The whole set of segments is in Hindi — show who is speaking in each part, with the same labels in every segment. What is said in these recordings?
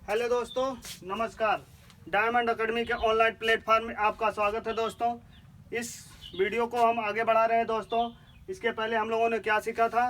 Speaker 1: हेलो दोस्तों, नमस्कार। डायमंड एकेडमी के ऑनलाइन प्लेटफॉर्म में आपका स्वागत है दोस्तों। इस वीडियो को हम आगे बढ़ा रहे हैं दोस्तों। इसके पहले हम लोगों ने क्या सीखा था?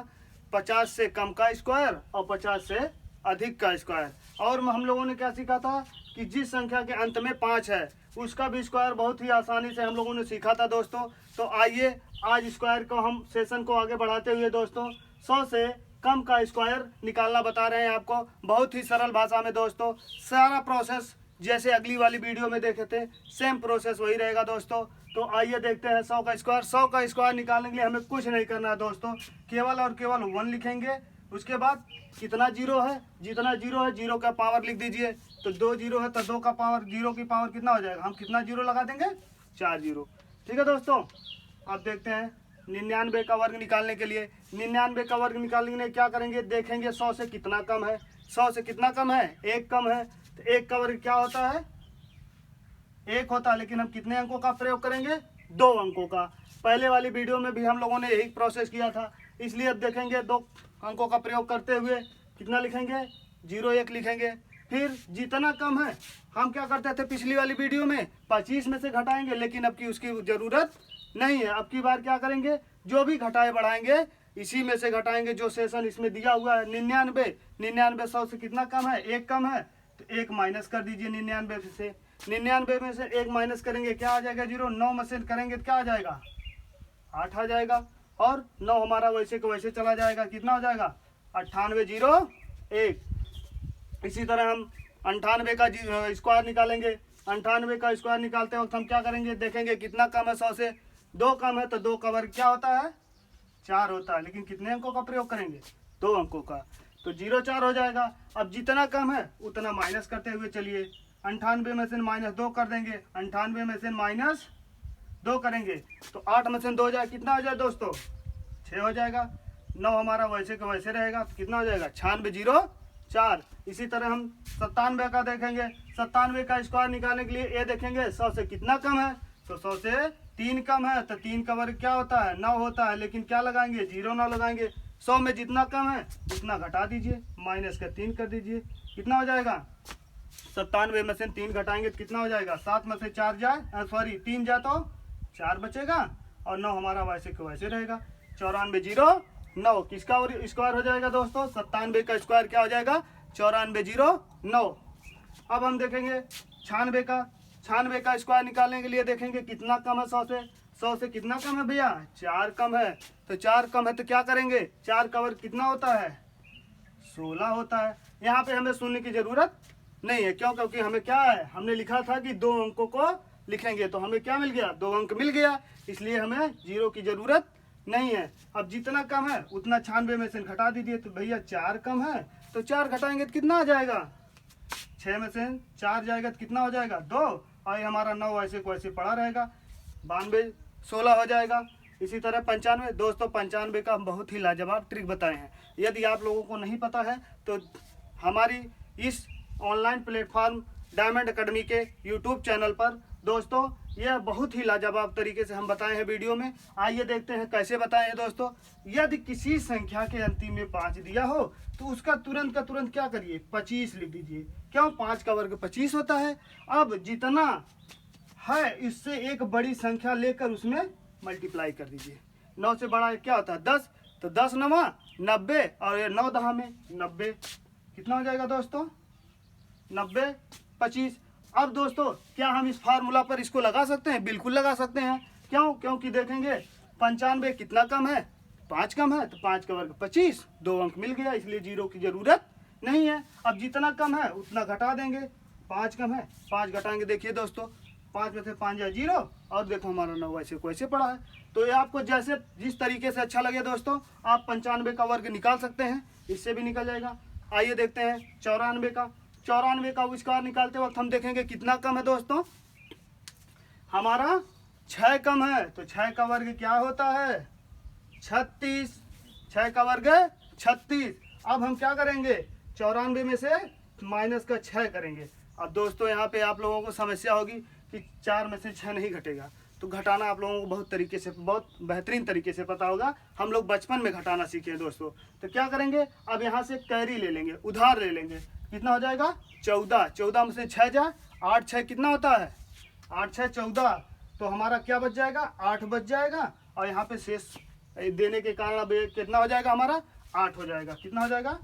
Speaker 1: 50 से कम का स्क्वायर और 50 से अधिक का स्क्वायर। और हम लोगों ने क्या सीखा था कि जिस संख्या के अंत में 5 है उसका भी स्क्वायर बहुत ही आसानी से हम लोगों ने सीखा था दोस्तों। तो आइए आज स्क्वायर को हम सेशन को आगे बढ़ाते हुए दोस्तों 100 से कम का स्क्वायर निकालना बता रहे हैं आपको, बहुत ही सरल भाषा में दोस्तों। सारा प्रोसेस जैसे अगली वाली वीडियो में देखे थे सेम प्रोसेस वही रहेगा दोस्तों। तो आइए देखते हैं 100 का स्क्वायर। 100 का स्क्वायर निकालने के लिए हमें कुछ नहीं करना है दोस्तों, केवल और केवल 1 लिखेंगे। उसके बाद कितना जीरो है, जितना जीरो है जीरो का पावर लिख दीजिए। तो 2 जीरो है तो 2 का पावर, जीरो की पावर कितना हो जाएगा? हम कितना जीरो लगा देंगे? 4 जीरो। ठीक है दोस्तों, अब देखते हैं 99 का वर्ग निकालने के लिए। 99 का वर्ग निकालने के लिए क्या करेंगे? देखेंगे 100 से कितना कम है। 100 से कितना कम है? 1 कम है। तो 1 का वर्ग क्या होता है? 1 होता है। लेकिन हम कितने अंकों का प्रयोग करेंगे? 2 अंकों का। पहले वाली वीडियो में भी हम लोगों ने यही प्रोसेस किया था, इसलिए अब देखेंगे 2 अंकों का प्रयोग करते हुए कितना लिखेंगे? 01 लिखेंगे। फिर जितना कम है हम क्या करते थे पिछली वाली वीडियो में? 25 में से घटाएंगे, लेकिन अब की उसकी जरूरत नहीं है। अब की बार क्या करेंगे? जो भी घटाए बढ़ाएंगे इसी में से घटाएंगे। जो सेशन इसमें दिया हुआ है 99, 100 से कितना कम है? 1 कम है। तो 1 माइनस कर दीजिए 99 से। 99 में से 1 माइनस करेंगे क्या आ जाएगा? 0। 9 में से करेंगे तो क्या आ जाएगा? 8 आ जाएगा। और 9 हमारा वैसे को वैसे चला जाएगा। कितना हो जाएगा? 98 0 1। इसी तरह हम 98 का स्क्वायर निकालेंगे। 98 का स्क्वायर निकालते वक्त हम क्या करेंगे? देखेंगे कितना कम है 100 से? 2 कम है। तो 2 का वर्ग क्या होता है? 4 होता है। लेकिन कितने अंकों का प्रयोग करेंगे? 2 अंकों का। तो 0 4 हो जाएगा। अब जितना कम है उतना माइनस करते हुए चलिए। 98 में से -2 कर देंगे। 98 में से -2 करेंगे तो 8 में से 2 जाए कितना हो जाए दोस्तों? 6 हो जाएगा। 9 हमारा वैसे का वैसे रहेगा तो कितना हो जाएगा? 96 0 4। इसी तरह हम 97 का देखेंगे। 97 का स्क्वायर निकालने के लिए ये देखेंगे 100 से कितना कम है? तो 100 से 3 कम है। तो 3 का वर्ग क्या होता है? 9 होता है। लेकिन क्या लगाएंगे? 0 ना लगाएंगे। 100 में जितना कम है उतना घटा दीजिए, माइनस का 3 कर दीजिए। कितना हो जाएगा? 97 में से 3 घटाएंगे तो कितना हो जाएगा? 7 में से 4 जाए, सॉरी 3 जाए तो 4 बचेगा और 9 हमारा वैसे को वैसे रहेगा। 94 0 9 किसका स्क्वायर हो जाएगा दोस्तों? 97 का स्क्वायर क्या हो जाएगा? 94 0 9। अब हम देखेंगे 96 का। 96 का स्क्वायर निकालने के लिए देखेंगे कितना कम है 100 से? 100 से कितना कम है भैया? 4 कम है। तो 4 कम है तो क्या करेंगे? 4 का वर्ग कितना होता है? 16 होता है। यहाँ पे हमें शून्य की जरूरत नहीं है। क्यों? क्योंकि हमें क्या है? हमने लिखा था कि 2 अंकों को लिखेंगे, तो हमें क्या मिल गया? 2 अंक मिल गया। इसलिए हमें 0 की जरूरत नहीं है। अब जितना कम है उतना 96 में से घटा दीजिए। तो भैया 4 कम है तो 4 घटाएंगे तो कितना आ जाएगा? 6 में से 4 जाएगा तो कितना हो जाएगा? 2। और हमारा 9 वैसे को वैसे पड़ा रहेगा। 92 16 हो जाएगा। इसी तरह 95 दोस्तों, 95 का हम बहुत ही लाजवाब ट्रिक बताए हैं। यदि आप लोगों को नहीं पता है तो हमारी इस ऑनलाइन प्लेटफॉर्म डायमंड एकेडमी के यूट्यूब चैनल पर दोस्तों यह बहुत ही लाजवाब तरीके से हम बताए हैं वीडियो में। आइए देखते हैं कैसे बताए हैं दोस्तों। यदि किसी संख्या के अंतिम में 5 दिया हो तो उसका तुरंत का तुरंत क्या करिए? 25 लिख दीजिए। क्यों? 5 का वर्ग 25 होता है। अब जितना है इससे एक बड़ी संख्या लेकर उसमें मल्टीप्लाई कर दीजिए। 9 से बड़ा क्या होता है? 10। तो 10 9 90 और ये 9 10 में 90। कितना हो जाएगा दोस्तों? 90 25। अब दोस्तों क्या हम इस फार्मूला पर इसको लगा सकते हैं? बिल्कुल लगा सकते हैं। क्यों? क्योंकि देखेंगे 95 कितना कम है? 5 कम है। तो 5 का वर्ग 25, 2 अंक मिल गया। इसलिए 0 की जरूरत नहीं है। अब जितना कम है उतना घटा देंगे। 5 कम है, 5 घटाएंगे। देखिए दोस्तों 5 में से 5 जाए 0 और देखो हमारा 9 वैसे को वैसे पड़ा है। तो ये आपको जैसे जिस तरीके से अच्छा लगे दोस्तों आप 95 का वर्ग निकाल सकते हैं, इससे भी निकल जाएगा। आइए देखते हैं 94 का। 94 का स्क्वायर निकालते वक्त हम देखेंगे कितना कम है दोस्तों? हमारा 6 कम है। तो 6 का वर्ग क्या होता है? 36। 6 का वर्ग 36। अब हम क्या करेंगे? 94 में से माइनस का 6 करेंगे। अब दोस्तों यहाँ पे आप लोगों को समस्या होगी कि 4 में से 6 नहीं घटेगा। तो घटाना आप लोगों को बहुत तरीके से, बहुत बेहतरीन तरीके से पता होगा। हम लोग बचपन में घटाना सीखे हैं दोस्तों। तो क्या करेंगे, अब यहाँ से कैरी ले लेंगे, उधार ले लेंगे। कितना हो जाएगा 14, 14 में से 6 जाए 8, 6 कितना होता है 8 6 14, तो हमारा क्या बच जाएगा 8 बच जाएगा। और यहाँ पे शेष देने के कारण अब कितना हो जाएगा हमारा 8 हो जाएगा। कितना हो जाएगा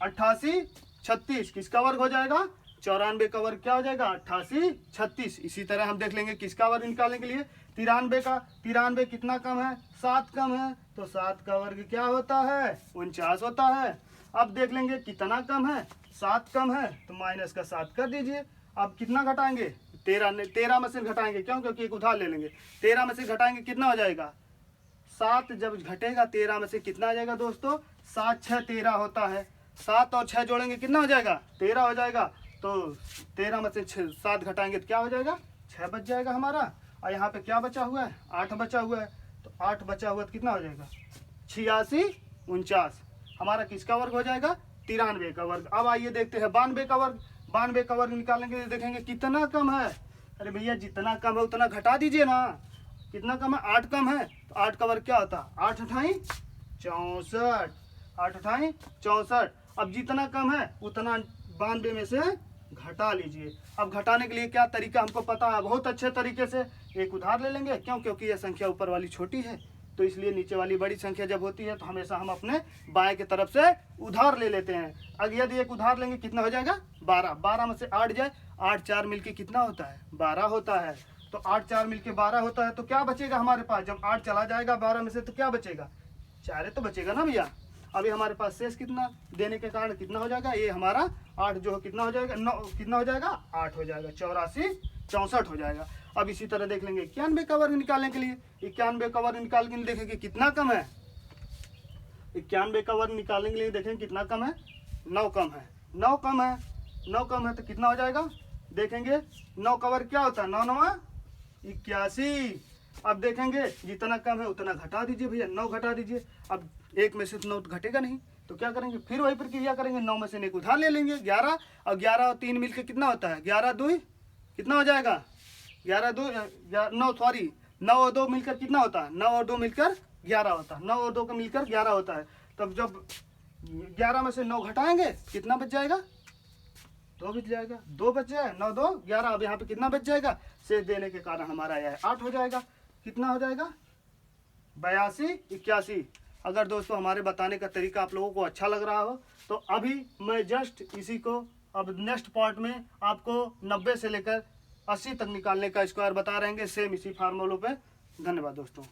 Speaker 1: 88 36, किसका वर्ग हो जाएगा 94 का वर्ग क्या हो जाएगा 88 36। इसी तरह हम देख लेंगे किसका वर्ग निकालने के लिए 93 का, 93 कितना कम है 7 कम है, तो 7 का वर्ग क्या होता है 49 होता है। अब देख लेंगे कितना कम है 7 कम है, तो माइनस का 7 कर दीजिए। अब कितना घटाएंगे 13 में से घटाएंगे, क्यों, क्योंकि एक उधार ले लेंगे। 13 में से घटाएंगे कितना हो जाएगा 7, जब घटेगा 13 में से कितना आ जाएगा दोस्तों 7 6 13 होता है। 7 और 6 जोड़ेंगे कितना हो जाएगा 13 हो जाएगा। तो 13 में से 7 घटाएंगे तो क्या हो जाएगा 6 बच जाएगा हमारा। और यहाँ पे क्या बचा हुआ है 8 बचा हुआ है, तो 8 बचा हुआ तो कितना हो जाएगा 86 49, हमारा किसका वर्ग हो जाएगा 93 का वर्ग। अब आइए देखते हैं 92 का वर्ग। 92 का वर्ग निकालेंगे तो देखेंगे कितना कम है। अरे भैया जितना कम है उतना घटा दीजिए ना। कितना कम है 8 कम है, तो 8 का वर्ग क्या होता है 8 अठाई 64, 8 अठाई 64। अब जितना कम है उतना 92 में से घटा लीजिए। अब घटाने के लिए क्या तरीका हमको पता है बहुत अच्छे तरीके से। एक उधार ले लेंगे, क्यों, क्योंकि यह संख्या ऊपर वाली छोटी है, तो इसलिए नीचे वाली बड़ी संख्या जब होती है तो हमेशा हम अपने बाएं की तरफ से उधार ले लेते हैं। अब यदि एक उधार लेंगे कितना हो जाएगा 12, 12 में से 8 जाए 8 4 मिलके कितना होता है 12 होता है। तो 8 4 मिलके 12 होता है, तो क्या बचेगा हमारे पास, जब 8 चला जाएगा 12 में से तो क्या बचेगा 4 तो बचेगा ना भैया। अभी हमारे पास शेष कितना देने के कारण कितना हो जाएगा, ये हमारा 8 जो कितना हो जाएगा 9, कितना हो जाएगा 8 हो जाएगा, 84 64 हो जाएगा। अब इसी तरह देख लेंगे 91 का वर्ग निकालने के लिए। 91 का वर्ग निकाल के लिए देखेंगे कितना कम है। 91 का वर्ग निकालने के लिए देखेंगे कितना कम है 9 कम है, 9 कम है, 9 कम है, तो कितना हो जाएगा देखेंगे 9 का वर्ग क्या होता है 9 9 81। अब देखेंगे जितना कम है उतना घटा दीजिए भैया, 9 घटा दीजिए। अब 1 में से तो 9 घटेगा नहीं, तो क्या करेंगे फिर वही प्रक्रिया करेंगे। 9 में से एक उधार ले लेंगे 11, और 11 और 3 मिलकर कितना होता है 11 2 कितना हो जाएगा 11 2 9 सॉरी 9 और 2 मिलकर कितना होता है 9 और 2 मिलकर 11 होता है, 9 और 2 का मिलकर 11 होता है। तब जब 11 में से 9 घटाएंगे कितना बच जाएगा 2 बच जाएगा, 2 बच जाए 9 2 11। अब यहाँ पे कितना बच जाएगा शेष देने के कारण हमारा यह 8 हो जाएगा। कितना हो जाएगा 82 81। अगर दोस्तों हमारे बताने का तरीका आप लोगों को अच्छा लग रहा हो तो अभी मैं जस्ट इसी को अब नेक्स्ट पार्ट में आपको 90 से लेकर 80 तक निकालने का स्क्वायर बता रहेंगे सेम इसी फार्मूलों पे। धन्यवाद दोस्तों।